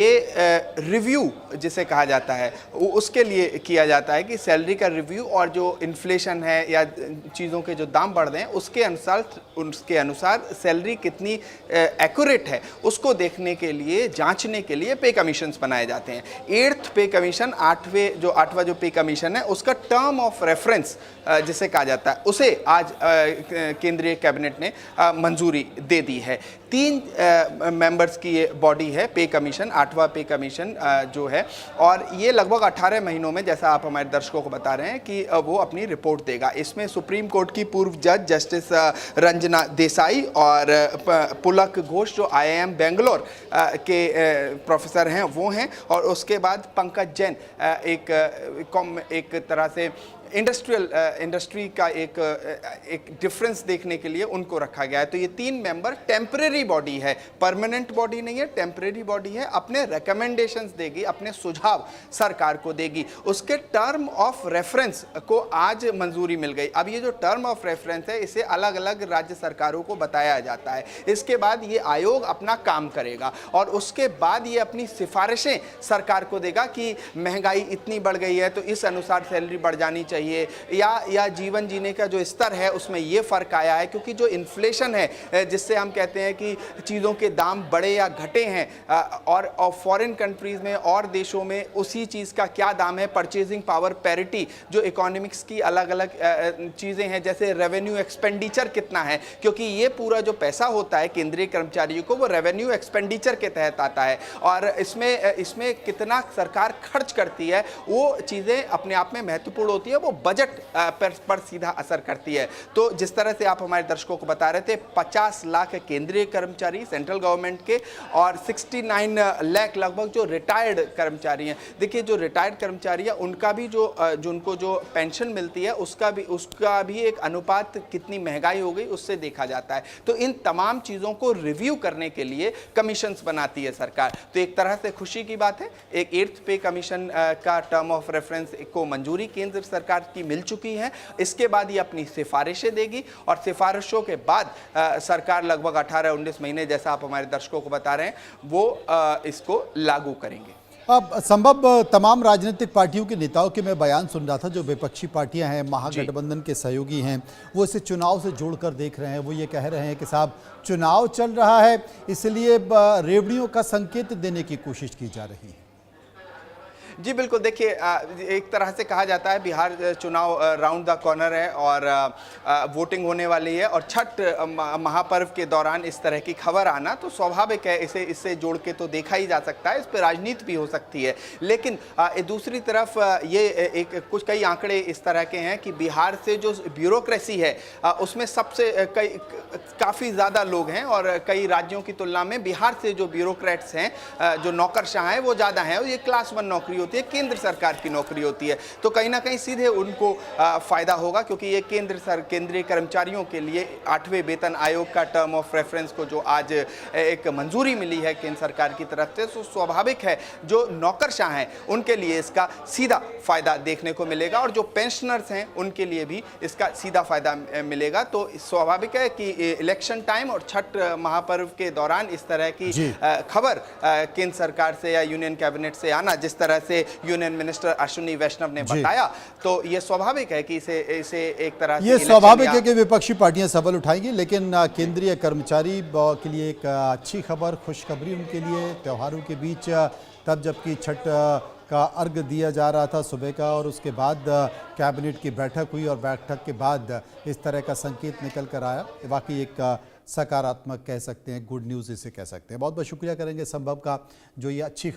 ये रिव्यू जिसे कहा जाता है उसके लिए किया जाता है कि सैलरी का रिव्यू और जो इन्फ्लेशन है या चीज़ों के जो दाम बढ़ रहे हैं उसके अनुसार सैलरी कितनी एक्यूरेट है उसको देखने के लिए, जांचने के लिए पे कमीशंस बनाए जाते हैं। 8th पे कमीशन, आठवां जो पे कमीशन है उसका टर्म ऑफ रेफरेंस जिसे कहा जाता है उसे आज केंद्रीय कैबिनेट ने मंजूरी दे दी है। 3 मेंबर्स की ये बॉडी है पे कमीशन, 8वां पे कमीशन जो है, और ये लगभग 18 महीनों में, जैसा आप हमारे दर्शकों को बता रहे हैं, कि वो अपनी रिपोर्ट देगा। इसमें सुप्रीम कोर्ट की पूर्व जज जस्टिस रंजना देसाई और पुलक घोष जो IIM बेंगलोर के प्रोफेसर हैं वो हैं, और उसके बाद पंकज जैन एक तरह से इंडस्ट्री का एक डिफरेंस देखने के लिए उनको रखा गया है। तो ये 3 मेंबर टेम्परेरी बॉडी है, परमानेंट बॉडी नहीं है, टेम्परेरी बॉडी है। अपने रिकमेंडेशंस देगी, अपने सुझाव सरकार को देगी। उसके टर्म ऑफ रेफरेंस को आज मंजूरी मिल गई। अब ये जो टर्म ऑफ रेफरेंस है इसे अलग अलग राज्य सरकारों को बताया जाता है। इसके बाद ये आयोग अपना काम करेगा और उसके बाद ये अपनी सिफारिशें सरकार को देगा कि महंगाई इतनी बढ़ गई है तो इस अनुसार सैलरी बढ़ जानी चाहिए, या जीवन जीने का जो स्तर है उसमें ये फर्क आया है, क्योंकि जो इन्फ्लेशन है जिससे हम कहते हैं कि चीज़ों के दाम बढ़े या घटे हैं, और फॉरेन कंट्रीज़ में और देशों में उसी चीज़ का क्या दाम है, परचेजिंग पावर पैरिटी, जो इकोनॉमिक्स की अलग अलग चीज़ें हैं, जैसे रेवेन्यू एक्सपेंडिचर कितना है, क्योंकि ये पूरा जो पैसा होता है केंद्रीय कर्मचारियों को वो रेवेन्यू एक्सपेंडिचर के तहत आता है, और इसमें कितना सरकार खर्च करती है वो चीज़ें अपने आप में महत्वपूर्ण होती है, वो बजट पर सीधा असर करती है। तो जिस तरह से आप हमारे दर्शकों को बता रहे थे, 50 लाख केंद्रीय कर्मचारी सेंट्रल गवर्नमेंट के और 69 लाख लगभग जो रिटायर्ड कर्मचारी हैं। देखिए, जो रिटायर्ड कर्मचारी है उनका भी उनको जो पेंशन मिलती है उसका भी एक अनुपात कितनी महंगाई हो गई उससे देखा जाता है। तो इन तमाम चीज़ों को रिव्यू करने के लिए कमीशंस बनाती है सरकार। तो एक तरह से खुशी की बात है, एक 8th पे कमीशन का टर्म ऑफ रेफरेंस को मंजूरी केंद्र सरकार की मिल चुकी है। इसके बाद ये अपनी सिफारिशें देगी और सिफारिशों के बाद सरकार लगभग 18-19 महीने, जैसा आप हमारे दर्शकों को बता रहे हैं, वो इसको लागू करेंगे। अब संभव तमाम राजनीतिक पार्टियों के नेताओं के मैं बयान सुन रहा था, जो विपक्षी पार्टियां हैं, महागठबंधन के सहयोगी हैं, वो इसे चुनाव से जोड़कर देख रहे हैं। वो ये कह रहे हैं कि साहब चुनाव चल रहा है इसलिए रेवड़ियों का संकेत देने की कोशिश की जा रही है। जी बिल्कुल, देखिए, एक तरह से कहा जाता है बिहार चुनाव राउंड द कॉर्नर है और वोटिंग होने वाली है, और छठ महापर्व के दौरान इस तरह की खबर आना तो स्वाभाविक है। इससे जोड़ के तो देखा ही जा सकता है, इस पर राजनीति भी हो सकती है। लेकिन दूसरी तरफ ये कई आंकड़े इस तरह के हैं कि बिहार से जो ब्यूरोक्रेसी है उसमें काफ़ी ज़्यादा लोग हैं, और कई राज्यों की तुलना में बिहार से जो ब्यूरोक्रेट्स हैं, जो नौकरशाह हैं, वो ज़्यादा हैं। और ये क्लास 1 नौकरी होती है, केंद्र सरकार की नौकरी होती है। तो कहीं ना कहीं सीधे उनको फायदा होगा, क्योंकि ये केंद्रीय कर्मचारियों के लिए 8वें वेतन आयोग का टर्म ऑफ रेफरेंस को जो आज एक मंजूरी मिली है केंद्र सरकार की तरफ से, तो स्वाभाविक है जो नौकरशाह हैं उनके लिए इसका सीधा फायदा देखने को मिलेगा, और जो पेंशनर्स हैं उनके लिए भी इसका सीधा फायदा मिलेगा। तो स्वाभाविक है कि इलेक्शन टाइम और छठ महापर्व के दौरान इस तरह की खबर केंद्र सरकार से या यूनियन कैबिनेट से आना, जिस तरह से यूनियन मिनिस्टर अश्विनी वैष्णव ने बताया, तो ये स्वाभाविक है कि इसे एक तरह से ये स्वाभाविक है कि विपक्षी पार्टियां सवाल उठाएंगी। लेकिन केंद्रीय कर्मचारी के लिए एक अच्छी खबर, खुशखबरी उनके लिए त्योहारों के बीच, तब जबकि छठ का अर्घ दिया जा रहा था सुबह का, और उसके बाद कैबिनेट की बैठक हुई और बैठक के बाद इस तरह का संकेत निकल कर आया। वाकई एक सकारात्मक कह सकते हैं, गुड न्यूज़ इसे कह सकते हैं। बहुत बहुत शुक्रिया करेंगे संभव का, जो ये अच्छी